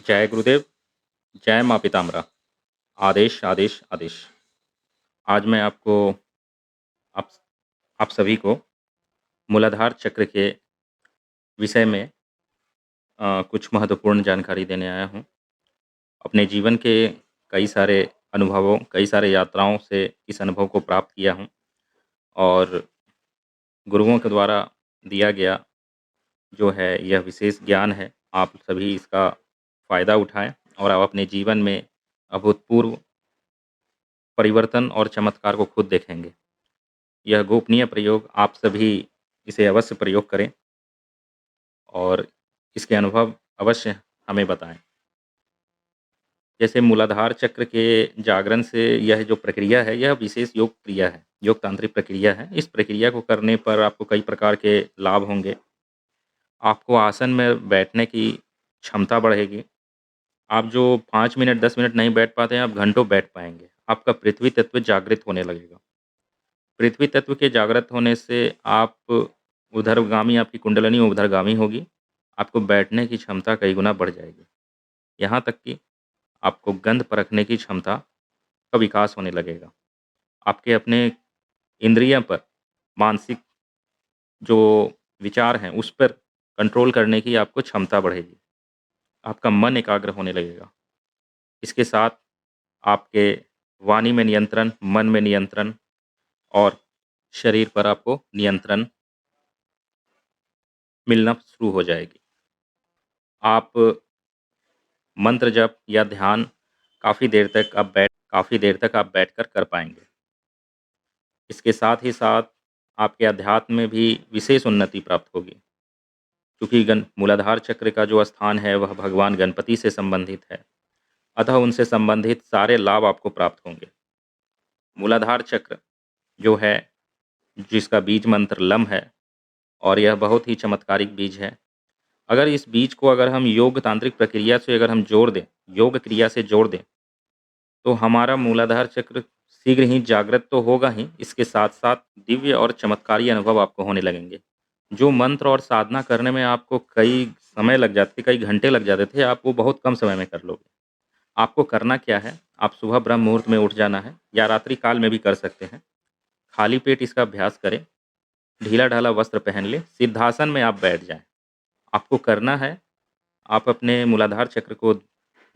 जय गुरुदेव, जय माँ पितामरा। आदेश, आदेश, आदेश। आज मैं आपको आप आप सभी को मूलाधार चक्र के विषय में कुछ महत्वपूर्ण जानकारी देने आया हूँ। अपने जीवन के कई सारे अनुभवों, कई सारे यात्राओं से इस अनुभव को प्राप्त किया हूँ और गुरुओं के द्वारा दिया गया जो है यह विशेष ज्ञान है। आप सभी इसका फ़ायदा उठाएँ और आप अपने जीवन में अभूतपूर्व परिवर्तन और चमत्कार को खुद देखेंगे। यह गोपनीय प्रयोग आप सभी इसे अवश्य प्रयोग करें और इसके अनुभव अवश्य हमें बताएँ। जैसे मूलाधार चक्र के जागरण से यह जो प्रक्रिया है, यह विशेष योग क्रिया है, योग तांत्रिक प्रक्रिया है। इस प्रक्रिया को करने पर आपको कई प्रकार के लाभ होंगे। आपको आसन में बैठने की क्षमता बढ़ेगी। आप जो 5 मिनट, 10 मिनट नहीं बैठ पाते हैं, आप घंटों बैठ पाएँगे। आपका पृथ्वी तत्व जागृत होने लगेगा। पृथ्वी तत्व के जागृत होने से आप ऊर्ध्वगामी आपकी कुंडलिनी ऊर्ध्वगामी होगी। आपको बैठने की क्षमता कई गुना बढ़ जाएगी। यहाँ तक कि आपको गंध परखने की क्षमता का विकास होने लगेगा। आपके अपने इंद्रियों पर मानसिक जो विचार हैं, उस पर कंट्रोल करने की आपको क्षमता बढ़ेगी। आपका मन एकाग्र होने लगेगा। इसके साथ आपके वाणी में नियंत्रण, मन में नियंत्रण और शरीर पर आपको नियंत्रण मिलना शुरू हो जाएगी। आप मंत्र जप या ध्यान काफ़ी देर तक आप बैठकर कर पाएँगे। इसके साथ ही साथ आपके अध्यात्म में भी विशेष उन्नति प्राप्त होगी। क्योंकि गण मूलाधार चक्र का जो स्थान है वह भगवान गणपति से संबंधित है। अतः उनसे संबंधित सारे लाभ आपको प्राप्त होंगे। मूलाधार चक्र जो है, जिसका बीज मंत्र लम है और यह बहुत ही चमत्कारिक बीज है। अगर इस बीज को अगर हम योग तांत्रिक प्रक्रिया से अगर हम जोड़ दें, योग क्रिया से जोड़ दें, तो हमारा मूलाधार चक्र शीघ्र ही जागृत तो होगा ही, इसके साथ-साथ दिव्य और चमत्कारी अनुभव आपको होने लगेंगे। जो मंत्र और साधना करने में आपको कई समय लग जाते, कई घंटे लग जाते थे, आप वो बहुत कम समय में कर लोगे। आपको करना क्या है, आप सुबह ब्रह्म मुहूर्त में उठ जाना है या रात्रि काल में भी कर सकते हैं। खाली पेट इसका अभ्यास करें, ढीला-ढाला वस्त्र पहन लें, सिद्धासन में आप बैठ जाएँ। आपको करना है, आप अपने मूलाधार चक्र को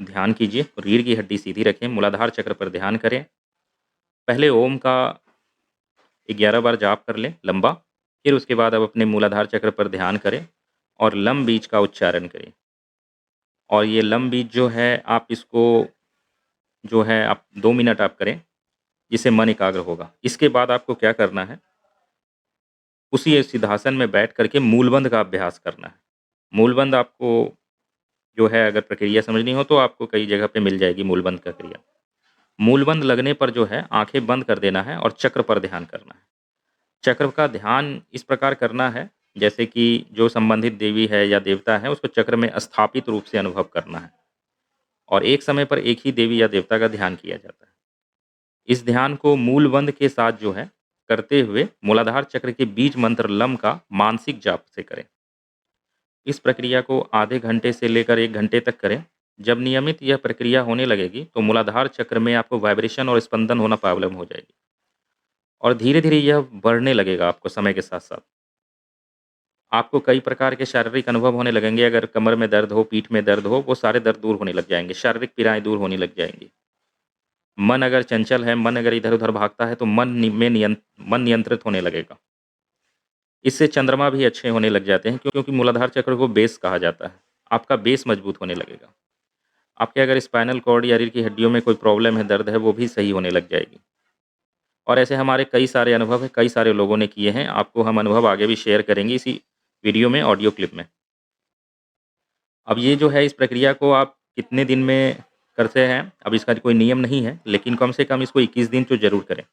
ध्यान कीजिए, रीढ़ की हड्डी सीधी रखें, मूलाधार चक्र पर ध्यान करें। पहले ओम का 11 बार जाप कर लें लंबा, फिर उसके बाद आप अपने मूलाधार चक्र पर ध्यान करें और लम बीज का उच्चारण करें। और ये लम बीज जो है आप इसको जो है आप 2 मिनट आप करें, जिससे मन एकाग्र होगा। इसके बाद आपको क्या करना है, उसी सिद्धासन में बैठ कर के मूलबंध का अभ्यास करना है। मूलबंध आपको जो है अगर प्रक्रिया समझनी हो तो आपको कई जगह पे मिल जाएगी मूलबंध का क्रिया। मूलबंध लगने पर जो है आँखें बंद कर देना है और चक्र पर ध्यान करना है। चक्र का ध्यान इस प्रकार करना है जैसे कि जो संबंधित देवी है या देवता है उसको चक्र में स्थापित रूप से अनुभव करना है और एक समय पर एक ही देवी या देवता का ध्यान किया जाता है। इस ध्यान को मूलबंध के साथ जो है करते हुए मूलाधार चक्र के बीज मंत्र लम का मानसिक जाप से करें। इस प्रक्रिया को आधे घंटे से लेकर 1 घंटे तक करें। जब नियमित यह प्रक्रिया होने लगेगी तो मूलाधार चक्र में आपको वाइब्रेशन और स्पंदन होना प्रॉब्लम हो जाएगी और धीरे-धीरे यह बढ़ने लगेगा आपको समय के साथ-साथ। आपको कई प्रकार के शारीरिक अनुभव होने लगेंगे, अगर कमर में दर्द हो, पीठ में दर्द हो, वो सारे दर्द दूर होने लग जाएँगे, शारीरिक पीड़ाएँ दूर होने लग जाएँगी। मन अगर चंचल है, मन अगर इधर-उधर भागता है तो मन नियंत्रित होने लगेगा। इससे चंद्रमा भी अच्छे होने लग जाते हैं क्योंकि मूलाधार चक्र को बेस कहा जाता है। आपका बेस मजबूत होने लगेगा। आपके अगर स्पाइनल कॉर्ड या रीढ़ की हड्डियों में कोई प्रॉब्लम है, दर्द है, वो भी सही होने लग जाएगी। और ऐसे हमारे कई सारे अनुभव हैं, कई सारे लोगों ने किए हैं। आपको हम अनुभव आगे भी शेयर करेंगे इसी वीडियो में, ऑडियो क्लिप में। अब ये जो है इस प्रक्रिया को आप कितने दिन में करते हैं, अब इसका कोई नियम नहीं है, लेकिन कम से कम इसको 21 दिन तो ज़रूर करें।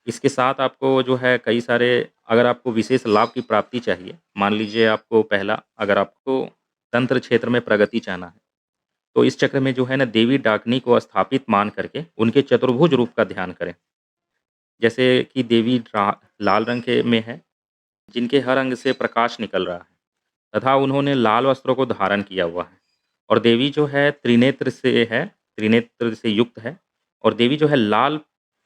इसके साथ आपको जो है कई सारे, अगर आपको विशेष लाभ की प्राप्ति चाहिए, मान लीजिए आपको पहला, अगर आपको तंत्र क्षेत्र में प्रगति चाहना है, तो इस चक्र में जो है ना देवी डाकिनी को स्थापित मान करके उनके चतुर्भुज रूप का ध्यान करें। जैसे कि देवी लाल रंग के में है, जिनके हर अंग से प्रकाश निकल रहा है तथा उन्होंने लाल वस्त्रों को धारण किया हुआ है। और देवी जो है त्रिनेत्र से युक्त है और देवी जो है लाल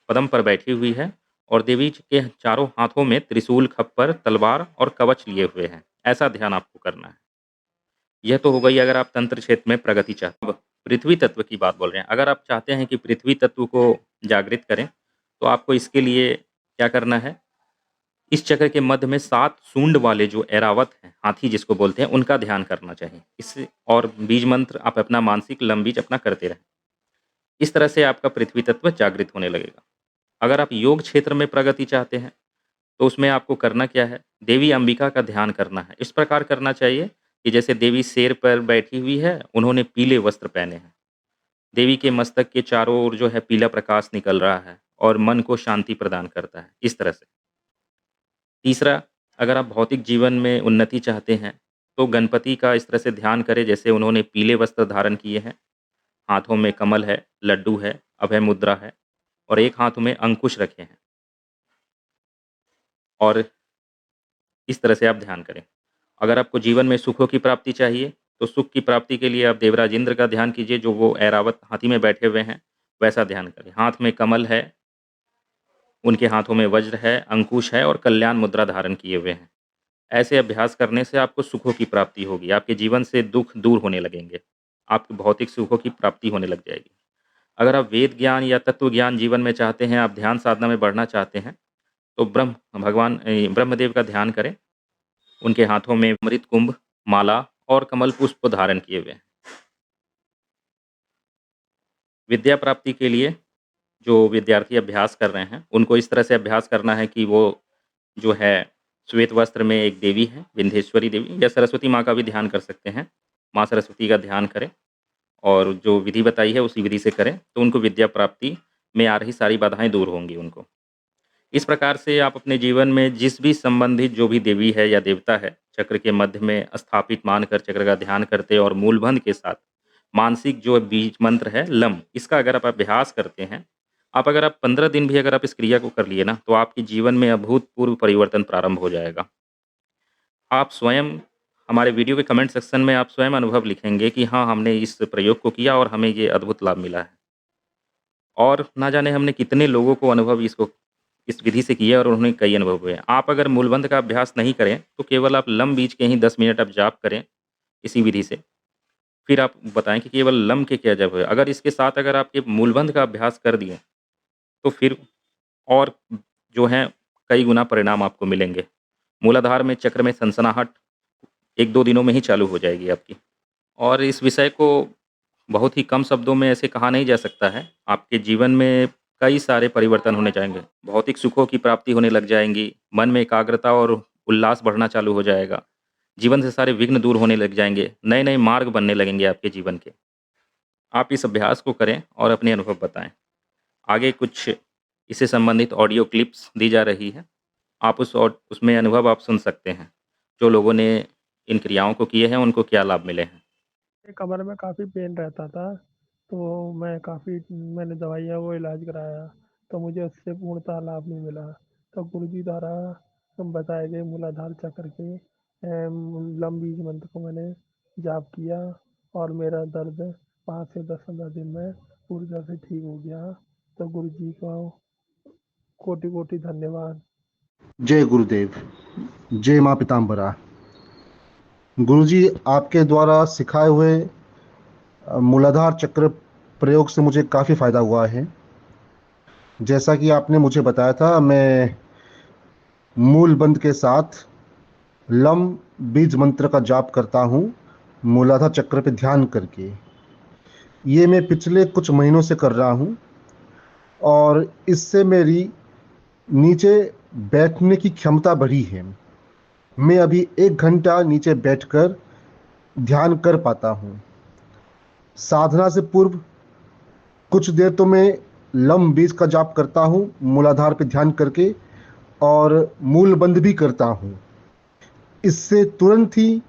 पद्म पर बैठी हुई है और देवी के चारों हाथों में त्रिशूल, खप्पर, तलवार और कवच लिए हुए हैं। ऐसा ध्यान आपको करना है। यह तो हो गई अगर आप तंत्र क्षेत्र में प्रगति चाहते हैं। अब पृथ्वी तत्व की बात बोल रहे हैं। अगर आप चाहते हैं कि पृथ्वी तत्व को जागृत करें, तो आपको इसके लिए क्या करना है? इस चक्र के मध्य में 7 सूंड वाले जो ऐरावत हैं, हाथी जिसको बोलते हैं, उनका ध्यान करना चाहिए। इससे और बीज मंत्र आप अपना मानसिक लंबीज अपना करते रहें। इस तरह से आपका पृथ्वी तत्व जागृत होने लगेगा। अगर आप योग क्षेत्र में प्रगति चाहते हैं, तो उसमें आपको करना क्या है? देवी अंबिका का ध्यान करना है। इस प्रकार करना चाहिए कि जैसे देवी शेर पर बैठी हुई है, उन्होंने पीले वस्त्र पहने हैं। देवी के मस्तक के चारों ओर जो है पीला प्रकाश निकल रहा है और मन को शांति प्रदान करता है, इस तरह से। तीसरा, अगर आप भौतिक जीवन में उन्नति चाहते हैं, तो गणपति का इस तरह से ध्यान करें जैसे उन्होंने पीले वस्त्र धारण किए हैं, हाथों में कमल है, लड्डू है, अभय मुद्रा है और एक हाथ में अंकुश रखे हैं और इस तरह से आप ध्यान करें। अगर आपको जीवन में सुखों की प्राप्ति चाहिए, तो सुख की प्राप्ति के लिए आप देवराज इंद्र का ध्यान कीजिए, जो वो ऐरावत हाथी में बैठे हुए हैं, वैसा ध्यान करें। हाथ में कमल है, उनके हाथों में वज्र है, अंकुश है और कल्याण मुद्रा धारण किए हुए हैं। ऐसे अभ्यास करने से आपको सुखों की प्राप्ति होगी, आपके जीवन से दुख दूर होने लगेंगे, आपके भौतिक सुखों की प्राप्ति होने लग जाएगी। अगर आप वेद ज्ञान या तत्व ज्ञान जीवन में चाहते हैं, आप ध्यान साधना में बढ़ना चाहते हैं, तो ब्रह्मदेव का ध्यान करें। उनके हाथों में अमृत कुंभ, माला और कमल पुष्प धारण किए हुए हैं। विद्या प्राप्ति के लिए जो विद्यार्थी अभ्यास कर रहे हैं, उनको इस तरह से अभ्यास करना है कि वो जो है श्वेत वस्त्र में एक देवी है, विंध्येश्वरी देवी, या सरस्वती माँ का भी ध्यान कर सकते हैं। माँ सरस्वती का ध्यान करें और जो विधि बताई है उसी विधि से करें, तो उनको विद्या प्राप्ति में आ रही सारी बाधाएं दूर होंगी उनको। इस प्रकार से आप अपने जीवन में जिस भी संबंधित जो भी देवी है या देवता है, चक्र के मध्य में स्थापित मानकर चक्र का ध्यान करते और मूलबंध के साथ मानसिक जो बीज मंत्र है लम, इसका अगर आप अभ्यास करते हैं, अगर आप 15 दिन भी अगर आप इस क्रिया को कर लिए ना, तो आपके जीवन में अभूतपूर्व परिवर्तन प्रारंभ हो जाएगा। आप स्वयं हमारे वीडियो के कमेंट सेक्शन में आप स्वयं अनुभव लिखेंगे कि हाँ, हमने इस प्रयोग को किया और हमें ये अद्भुत लाभ मिला है। और ना जाने हमने कितने लोगों को अनुभव इस विधि से किया और उन्होंने कई अनुभव हुए। आप अगर मूलबंध का अभ्यास नहीं करें, तो केवल आप लम बीज के ही 10 मिनट आप जाप करें इसी विधि से। फिर आप बताएँ कि केवल लम के क्या जप है। अगर इसके साथ अगर आप ये मूलबंध का अभ्यास कर दिए, तो फिर और जो है कई गुना परिणाम आपको मिलेंगे। मूलाधार में चक्र में सनसनाहट 1-2 दिनों में ही चालू हो जाएगी आपकी। और इस विषय को बहुत ही कम शब्दों में ऐसे कहा नहीं जा सकता है। आपके जीवन में कई सारे परिवर्तन होने जाएँगे। भौतिक सुखों की प्राप्ति होने लग जाएँगी, मन में एकाग्रता और उल्लास बढ़ना चालू हो जाएगा। जीवन से सारे विघ्न दूर होने लग जाएँगे, नए-नए मार्ग बनने लगेंगे आपके जीवन के। आप इस अभ्यास को करें और अपने अनुभव बताएँ। आगे कुछ इससे संबंधित ऑडियो क्लिप्स दी जा रही है। आप उसमें अनुभव आप सुन सकते हैं। जो लोगों ने इन क्रियाओं को किए हैं, उनको क्या लाभ मिले हैं। कमर में काफ़ी पेन रहता था, तो मैंने दवाइयाँ वो इलाज कराया, तो मुझे उससे पूर्णतः लाभ नहीं मिला। तो गुरुजी द्वारा बताए गए मूलाधार चक्र के लम बीज मंत्र को मैंने जाप किया और मेरा दर्द 5 से 10-15 दिन में पूरी तरह से ठीक हो गया। तो गुरुजी को कोटि-कोटि धन्यवाद। जय गुरुदेव, जय माँ पीताम्बरा। गुरुजी, आपके द्वारा सिखाए हुए मूलाधार चक्र प्रयोग से मुझे काफ़ी फ़ायदा हुआ है। जैसा कि आपने मुझे बताया था, मैं मूल बंध के साथ लम बीज मंत्र का जाप करता हूँ, मूलाधार चक्र पे ध्यान करके। ये मैं पिछले कुछ महीनों से कर रहा हूँ और इससे मेरी नीचे बैठने की क्षमता बढ़ी है। मैं अभी 1 घंटा नीचे बैठकर ध्यान कर पाता हूँ। साधना से पूर्व कुछ देर तो मैं लम बीज का जाप करता हूँ मूलाधार पे ध्यान करके, और मूल बंध भी करता हूँ। इससे तुरंत ही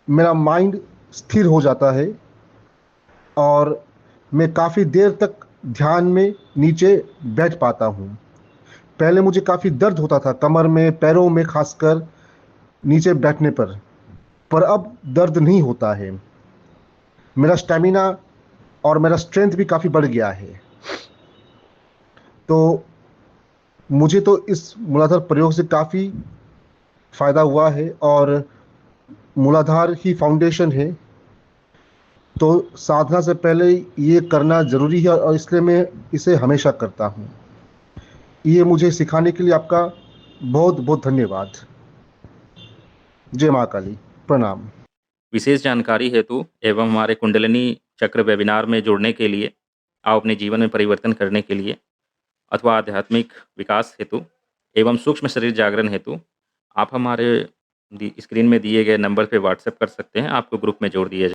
मेरा माइंड स्थिर हो जाता है और मैं काफ़ी देर तक ध्यान में नीचे बैठ पाता हूँ। पहले मुझे काफ़ी दर्द होता था कमर में, पैरों में, खासकर नीचे बैठने पर अब दर्द नहीं होता है। मेरा स्टैमिना और मेरा स्ट्रेंथ भी काफ़ी बढ़ गया है। तो मुझे तो इस मूलाधार प्रयोग से काफ़ी फ़ायदा हुआ है और मूलाधार ही फाउंडेशन है। तो साधना से पहले ये करना ज़रूरी है और इसलिए मैं इसे हमेशा करता हूँ। ये मुझे सिखाने के लिए आपका बहुत बहुत धन्यवाद। जय माँ काली। प्रणाम। विशेष जानकारी हेतु एवं हमारे कुंडलिनी चक्र वेबिनार में जुड़ने के लिए, आप अपने जीवन में परिवर्तन करने के लिए अथवा आध्यात्मिक विकास हेतु एवं सूक्ष्म शरीर जागरण हेतु आप हमारे स्क्रीन में दिए गए नंबर पे व्हाट्सएप कर सकते हैं। आपको ग्रुप में जोड़ दिया